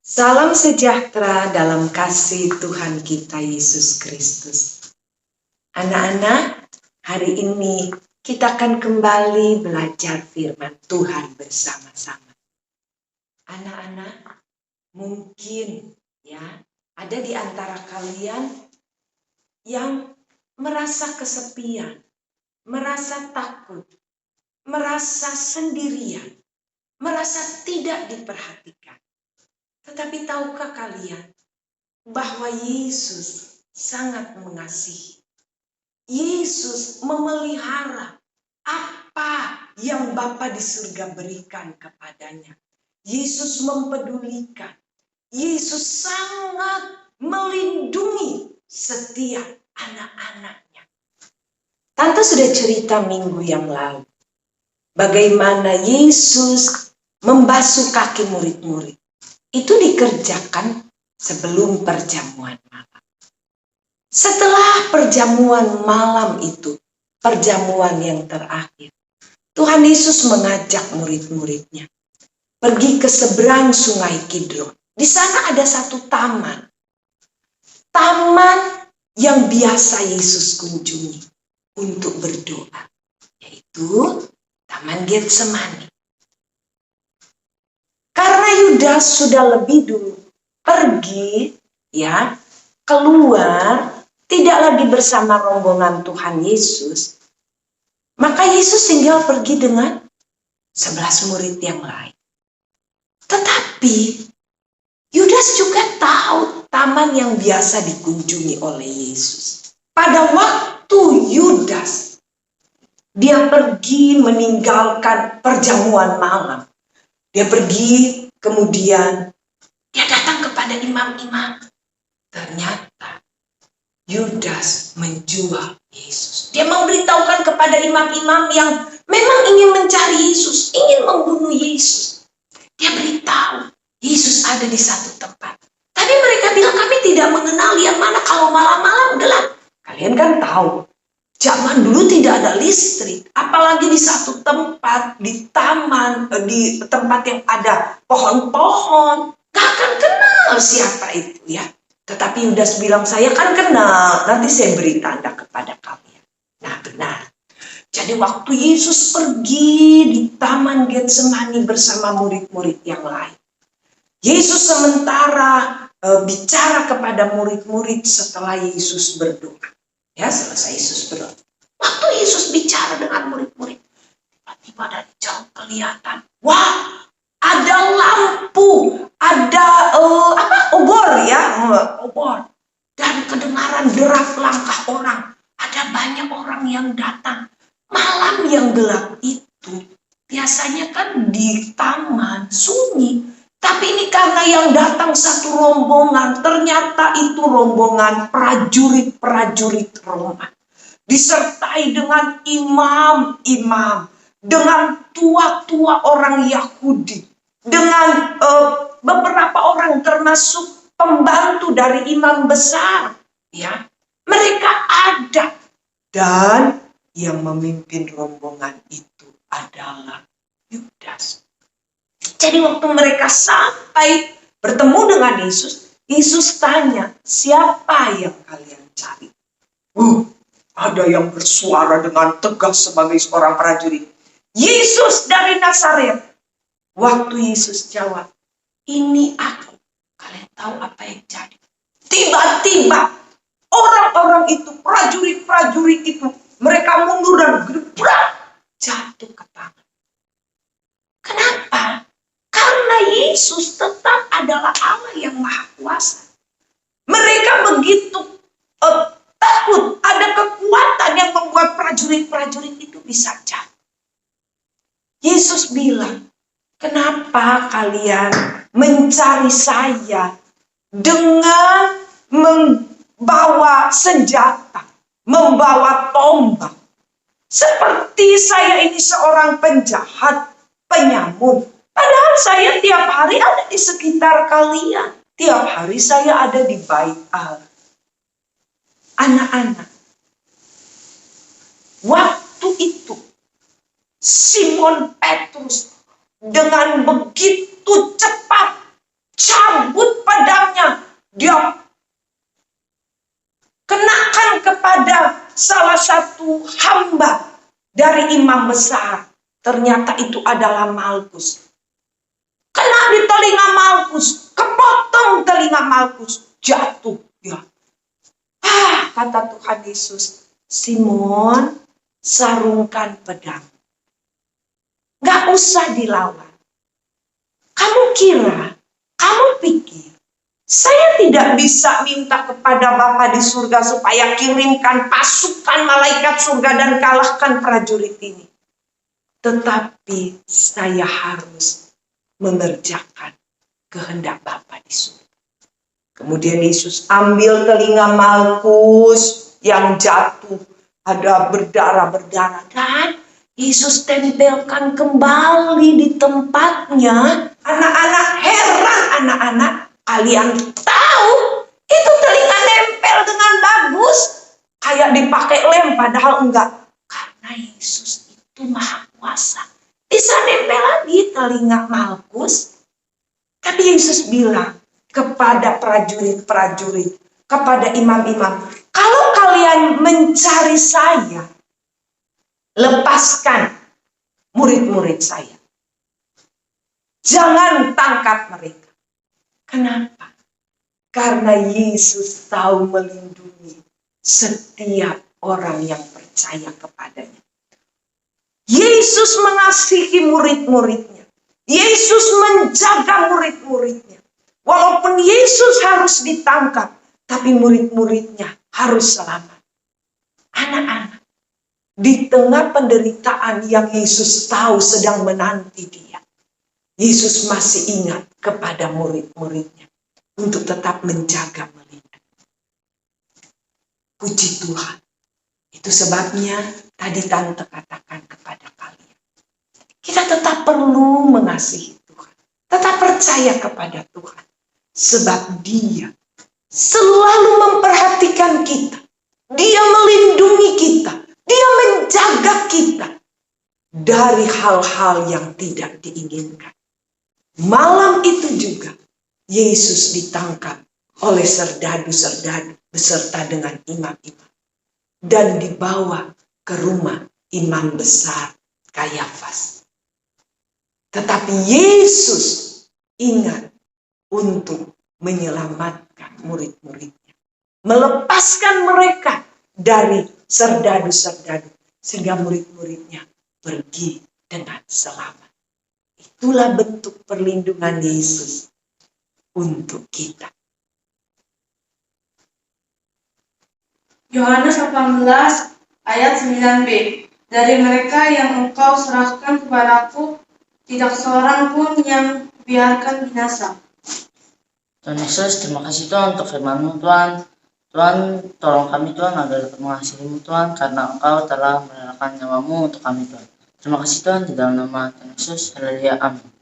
Salam sejahtera dalam kasih Tuhan kita Yesus Kristus. Anak-anak, hari ini kita akan kembali belajar firman Tuhan bersama-sama. Anak-anak, mungkin ada di antara kalian yang merasa kesepian, merasa takut, merasa sendirian, merasa tidak diperhatikan. Tetapi tahukah kalian bahwa Yesus sangat mengasihi? Yesus memelihara apa yang Bapa di surga berikan kepadanya. Yesus mempedulikan. Yesus sangat melindungi setiap anak-anaknya. Tante sudah cerita minggu yang lalu bagaimana Yesus membasuh kaki murid-murid. Itu dikerjakan sebelum perjamuan malam. Setelah perjamuan malam itu, perjamuan yang terakhir, Tuhan Yesus mengajak murid-muridnya pergi ke seberang sungai Kidron. Di sana ada satu taman. Taman yang biasa Yesus kunjungi untuk berdoa, yaitu Taman Getsemani. Karena Yudas sudah lebih dulu pergi keluar, tidak lagi bersama rombongan Tuhan Yesus, maka Yesus tinggal pergi dengan 11 murid yang lain. Tetapi Yudas juga tahu taman yang biasa dikunjungi oleh Yesus. Pada waktu Yudas dia pergi meninggalkan perjamuan malam, dia pergi, kemudian dia datang kepada imam-imam. Ternyata Yudas menjual Yesus. Dia memberitahukan kepada imam-imam yang memang ingin mencari Yesus, ingin membunuh Yesus. Dia beritahu Yesus ada di satu tempat. Tapi mereka bilang, kami tidak mengenal yang mana kalau malam-malam gelap. Kalian kan tahu, zaman dulu tidak ada listrik, apalagi di satu tempat, di taman, di tempat yang ada pohon-pohon, gak akan kenal siapa itu ya. Tetapi Yudas bilang, saya kan kenal, nanti saya beri tanda kepada kalian. Nah benar. Jadi waktu Yesus pergi di Taman Getsemani bersama murid-murid yang lain, Yesus sementara bicara kepada murid-murid setelah Yesus berdoa. Ya, selesai Yesus berdoa. Waktu Yesus bicara dengan murid-murid, tiba-tiba dari jauh kelihatan, wah, ada lampu, ada obor, dan kedengaran derak langkah orang. Ada banyak orang yang datang. Malam yang gelap itu biasanya kan di taman sunyi, tapi ini karena yang datang satu rombongan, ternyata itu rombongan prajurit-prajurit Roma, disertai dengan imam-imam, dengan tua-tua orang Yahudi, dengan beberapa orang termasuk pembantu dari imam besar. Ya, mereka ada, dan yang memimpin rombongan itu adalah Yudas. Jadi waktu mereka sampai bertemu dengan Yesus, Yesus tanya, siapa yang kalian cari? Ada yang bersuara dengan tegas sebagai seorang prajurit, Yesus dari Nazaret. Waktu Yesus jawab, ini aku. Kalian tahu apa yang jadi? Tiba-tiba orang-orang itu, prajurit-prajurit itu, mereka mundur dan gebrak, jatuh ke tangan. Kenapa? Karena Yesus tetap adalah Allah yang Maha Kuasa. Mereka begitu takut, ada kekuatan yang membuat prajurit-prajurit itu bisa jatuh. Yesus bilang, kenapa kalian mencari saya dengan membawa senjata, membawa tombak? Seperti saya ini seorang penjahat, penyamun. Padahal saya tiap hari ada di sekitar kalian. Tiap hari saya ada di bait Allah. Anak-anak, waktu itu Simon Petrus dengan begitu cepat cabut pedangnya, dia kenakan kepada salah satu hamba dari imam besar. Ternyata itu adalah Malkus. Kena di telinga Malkus, kepotong telinga Malkus, jatuh ya. Kata Tuhan Yesus, Simon, sarungkan pedang. Gak usah dilawan. Kamu pikir, saya tidak bisa minta kepada Bapa di surga supaya kirimkan pasukan malaikat surga dan kalahkan prajurit ini. Tetapi saya harus mengerjakan kehendak Bapa di surga. Kemudian Yesus ambil telinga Malkus yang jatuh, ada berdarah-berdarah, dan Yesus tempelkan kembali di tempatnya. Anak-anak heran, anak-anak, kalian tahu itu telinga nempel dengan bagus, kayak dipakai lem, padahal enggak. Karena Yesus itu maha kuasa, bisa nempel lagi telinga Malkus. Tapi Yesus bilang kepada prajurit-prajurit, kepada imam-imam, kalau kalian mencari saya, lepaskan murid-murid saya. Jangan tangkap mereka. Kenapa? Karena Yesus tahu melindungi setiap orang yang percaya kepadanya. Yesus mengasihi murid-muridnya. Yesus menjaga murid-muridnya. Walaupun Yesus harus ditangkap, tapi murid-muridnya harus selamat. Anak-anak, di tengah penderitaan yang Yesus tahu sedang menanti dia, Yesus masih ingat kepada murid-muridnya untuk tetap menjaga melindungi. Puji Tuhan. Itu sebabnya tadi Tante katakan kepada kalian, kita tetap perlu mengasihi Tuhan, tetap percaya kepada Tuhan, sebab Dia selalu memperhatikan kita, Dia melindungi kita, Dia menjaga kita dari hal-hal yang tidak diinginkan. Malam itu juga Yesus ditangkap oleh serdadu-serdadu beserta dengan imam-imam dan dibawa ke rumah imam besar Kayafas. Tetapi Yesus ingat untuk menyelamatkan murid-muridnya, melepaskan mereka dari serdadu-serdadu sehingga murid-muridnya pergi dengan selamat. Itulah bentuk perlindungan Yesus untuk kita. Yohanes 18 ayat 9b. Dari mereka yang engkau serahkan kepadaku, tidak seorang pun yang biarkan binasa. Tuhan Yesus, terima kasih Tuhan untuk firman-Mu Tuhan. Tuhan, tolong kami Tuhan agar dapat mengasihi-Mu Tuhan, karena Engkau telah merelakan nyawa-Mu untuk kami Tuhan. Terima kasih Tuhan, di dalam nama Tuhan Yesus, haleluya, amin.